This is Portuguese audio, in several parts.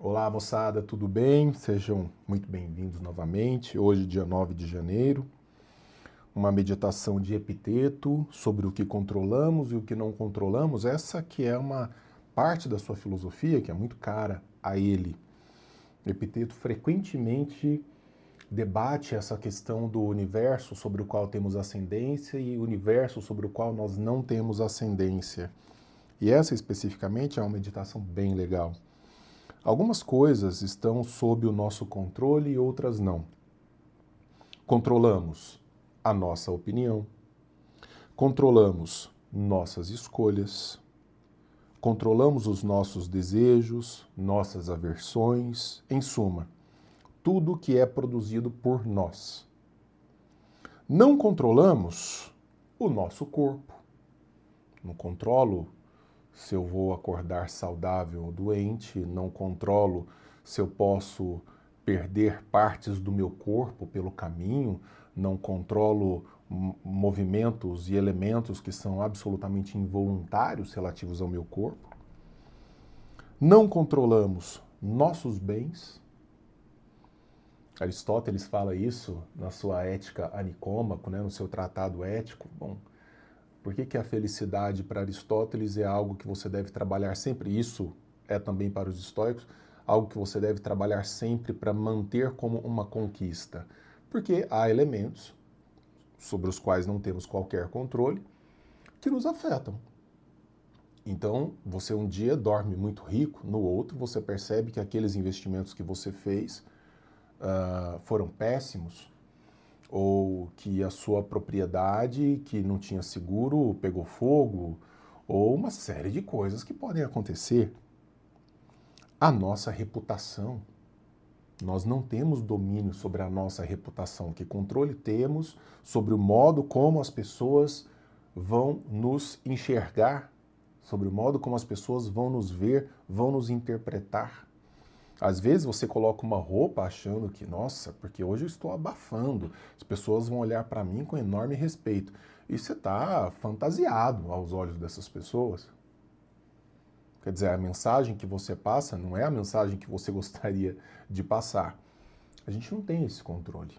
Olá, moçada, tudo bem? Sejam muito bem-vindos novamente. Hoje, dia 9 de janeiro, uma meditação de Epiteto sobre o que controlamos e o que não controlamos. Essa que é uma parte da sua filosofia que é muito cara a ele. Epiteto frequentemente debate essa questão do universo sobre o qual temos ascendência e o universo sobre o qual nós não temos ascendência. E essa especificamente é uma meditação bem legal. Algumas coisas estão sob o nosso controle e outras não. Controlamos a nossa opinião, controlamos nossas escolhas, controlamos os nossos desejos, nossas aversões, em suma, tudo que é produzido por nós. Não controlamos o nosso corpo. Não controlo se eu vou acordar saudável ou doente, não controlo se eu posso perder partes do meu corpo pelo caminho, não controlo movimentos e elementos que são absolutamente involuntários relativos ao meu corpo. Não controlamos nossos bens. Aristóteles fala isso na sua Ética a Nicômaco, no seu tratado ético. Bom, por que a felicidade para Aristóteles é algo que você deve trabalhar sempre? Isso é também para os estoicos, algo que você deve trabalhar sempre para manter como uma conquista. Porque há elementos sobre os quais não temos qualquer controle que nos afetam. Então, você um dia dorme muito rico, no outro você percebe que aqueles investimentos que você fez foram péssimos, ou que a sua propriedade, que não tinha seguro, pegou fogo, ou uma série de coisas que podem acontecer. A nossa reputação. Nós não temos domínio sobre a nossa reputação. Que controle temos sobre o modo como as pessoas vão nos enxergar, sobre o modo como as pessoas vão nos ver, vão nos interpretar. Às vezes você coloca uma roupa achando que, nossa, porque hoje eu estou abafando, as pessoas vão olhar para mim com enorme respeito. E você está fantasiado aos olhos dessas pessoas. Quer dizer, a mensagem que você passa não é a mensagem que você gostaria de passar. A gente não tem esse controle.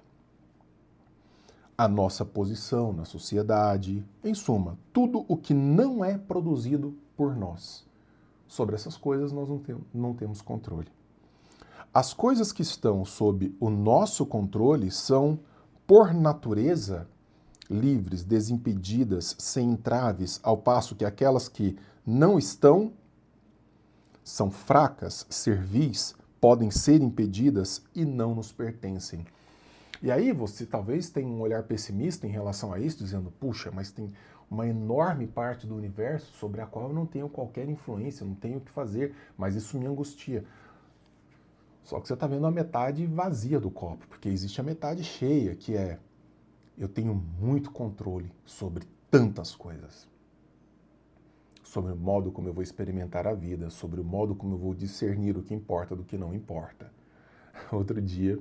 A nossa posição na sociedade, em suma, tudo o que não é produzido por nós. Sobre essas coisas nós não temos controle. As coisas que estão sob o nosso controle são, por natureza, livres, desimpedidas, sem entraves, ao passo que aquelas que não estão são fracas, servis, podem ser impedidas e não nos pertencem. E aí você talvez tenha um olhar pessimista em relação a isso, dizendo, puxa, mas tem uma enorme parte do universo sobre a qual eu não tenho qualquer influência, não tenho o que fazer, mas isso me angustia. Só que você está vendo a metade vazia do copo, porque existe a metade cheia, que é eu tenho muito controle sobre tantas coisas. Sobre o modo como eu vou experimentar a vida, sobre o modo como eu vou discernir o que importa do que não importa. Outro dia,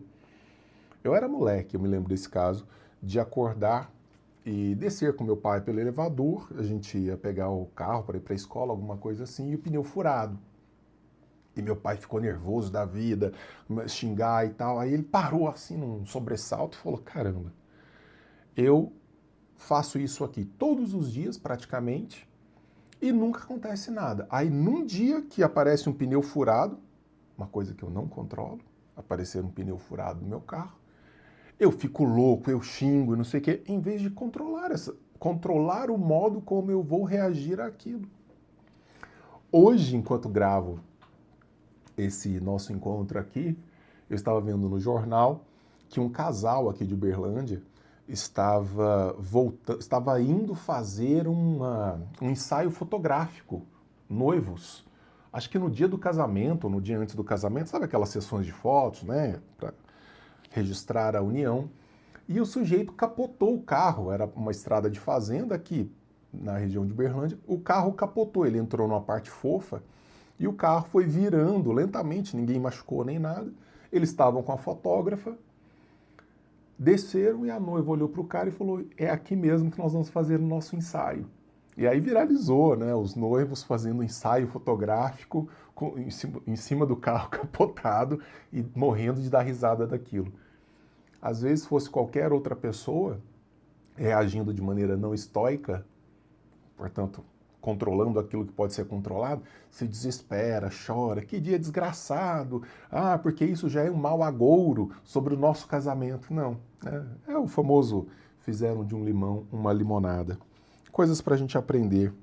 eu era moleque, eu me lembro desse caso, de acordar e descer com meu pai pelo elevador, a gente ia pegar o carro para ir para a escola, alguma coisa assim, e o pneu furado. E meu pai ficou nervoso da vida, xingar e tal. Aí ele parou assim num sobressalto e falou, caramba, eu faço isso aqui todos os dias praticamente e nunca acontece nada. Aí num dia que aparece um pneu furado, uma coisa que eu não controlo, aparecer um pneu furado no meu carro, eu fico louco, eu xingo, não sei o quê, em vez de controlar o modo como eu vou reagir àquilo. Hoje, enquanto gravo esse nosso encontro aqui, eu estava vendo no jornal que um casal aqui de Uberlândia estava indo fazer um ensaio fotográfico, noivos. Acho que no dia do casamento, ou no dia antes do casamento, sabe aquelas sessões de fotos, né, para registrar a união. E o sujeito capotou o carro, era uma estrada de fazenda aqui na região de Uberlândia. O carro capotou, ele entrou numa parte fofa e o carro foi virando lentamente, ninguém machucou nem nada. Eles estavam com a fotógrafa, desceram e a noiva olhou para o cara e falou, é aqui mesmo que nós vamos fazer o nosso ensaio. E aí viralizou, né? Os noivos fazendo um ensaio fotográfico em cima do carro capotado e morrendo de dar risada daquilo. Às vezes, fosse qualquer outra pessoa reagindo de maneira não estoica, portanto, controlando aquilo que pode ser controlado, se desespera, chora, que dia desgraçado, porque isso já é um mau agouro sobre o nosso casamento. Não, é o famoso fizeram de um limão uma limonada. Coisas para a gente aprender.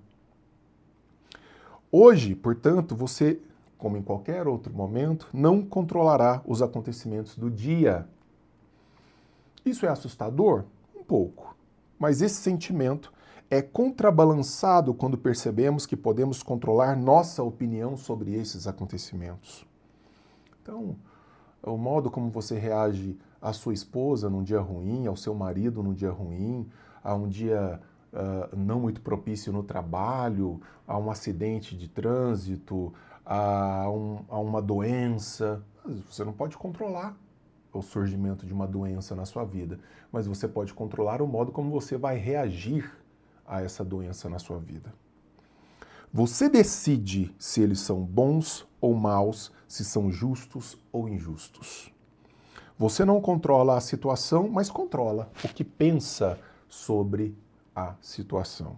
Hoje, portanto, você, como em qualquer outro momento, não controlará os acontecimentos do dia. Isso é assustador? Um pouco. Mas esse sentimento é contrabalançado quando percebemos que podemos controlar nossa opinião sobre esses acontecimentos. Então, o modo como você reage à sua esposa num dia ruim, ao seu marido num dia ruim, a um dia não muito propício no trabalho, a um acidente de trânsito, a uma doença. Você não pode controlar o surgimento de uma doença na sua vida, mas você pode controlar o modo como você vai reagir a essa doença na sua vida. Você decide se eles são bons ou maus, se são justos ou injustos. Você não controla a situação, mas controla o que pensa sobre a situação.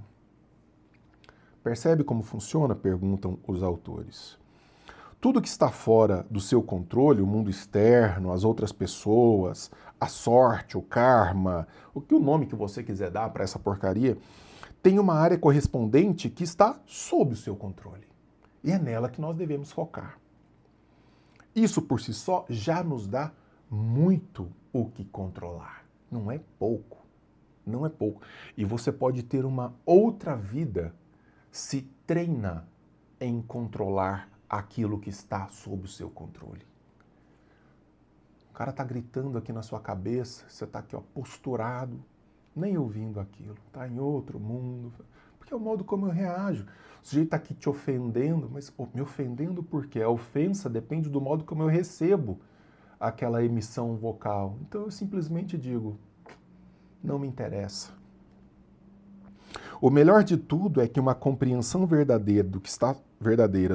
Percebe como funciona? Perguntam os autores. Tudo que está fora do seu controle, o mundo externo, as outras pessoas, a sorte, o karma, o nome que você quiser dar para essa porcaria, tem uma área correspondente que está sob o seu controle. E é nela que nós devemos focar. Isso por si só já nos dá muito o que controlar. Não é pouco. Não é pouco. E você pode ter uma outra vida se treina em controlar aquilo que está sob o seu controle. O cara está gritando aqui na sua cabeça, você está aqui posturado, nem ouvindo aquilo, está em outro mundo, porque é o modo como eu reajo. O sujeito está aqui te ofendendo, mas me ofendendo por quê? A ofensa depende do modo como eu recebo aquela emissão vocal. Então eu simplesmente digo, não me interessa. O melhor de tudo é que uma compreensão verdadeira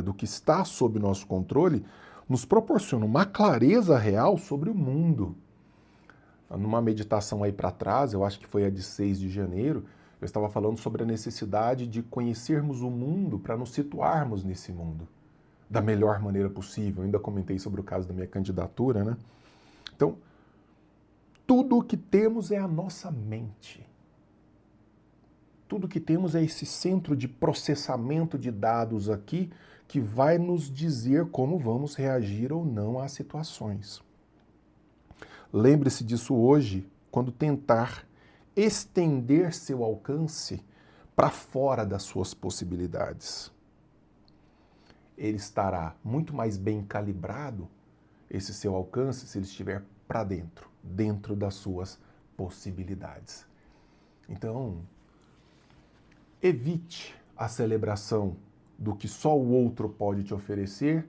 do que está sob nosso controle nos proporciona uma clareza real sobre o mundo. Numa meditação aí para trás, eu acho que foi a de 6 de janeiro, eu estava falando sobre a necessidade de conhecermos o mundo para nos situarmos nesse mundo da melhor maneira possível. Eu ainda comentei sobre o caso da minha candidatura, né? Então, tudo o que temos é a nossa mente. Tudo que temos é esse centro de processamento de dados aqui que vai nos dizer como vamos reagir ou não às situações. Lembre-se disso hoje, quando tentar estender seu alcance para fora das suas possibilidades. Ele estará muito mais bem calibrado, esse seu alcance, se ele estiver para dentro, dentro das suas possibilidades. Então, evite a celebração do que só o outro pode te oferecer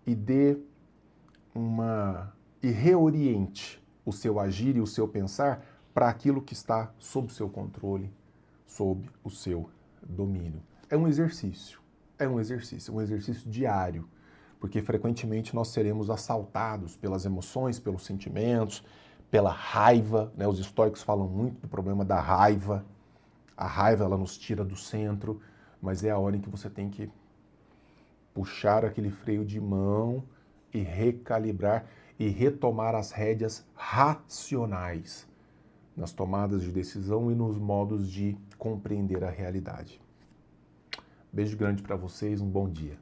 e e reoriente o seu agir e o seu pensar para aquilo que está sob o seu controle, sob o seu domínio. É um exercício diário, porque frequentemente nós seremos assaltados pelas emoções, pelos sentimentos, pela raiva, né? Os estoicos falam muito do problema da raiva. A raiva, ela nos tira do centro, mas é a hora em que você tem que puxar aquele freio de mão e recalibrar e retomar as rédeas racionais nas tomadas de decisão e nos modos de compreender a realidade. Beijo grande para vocês, um bom dia.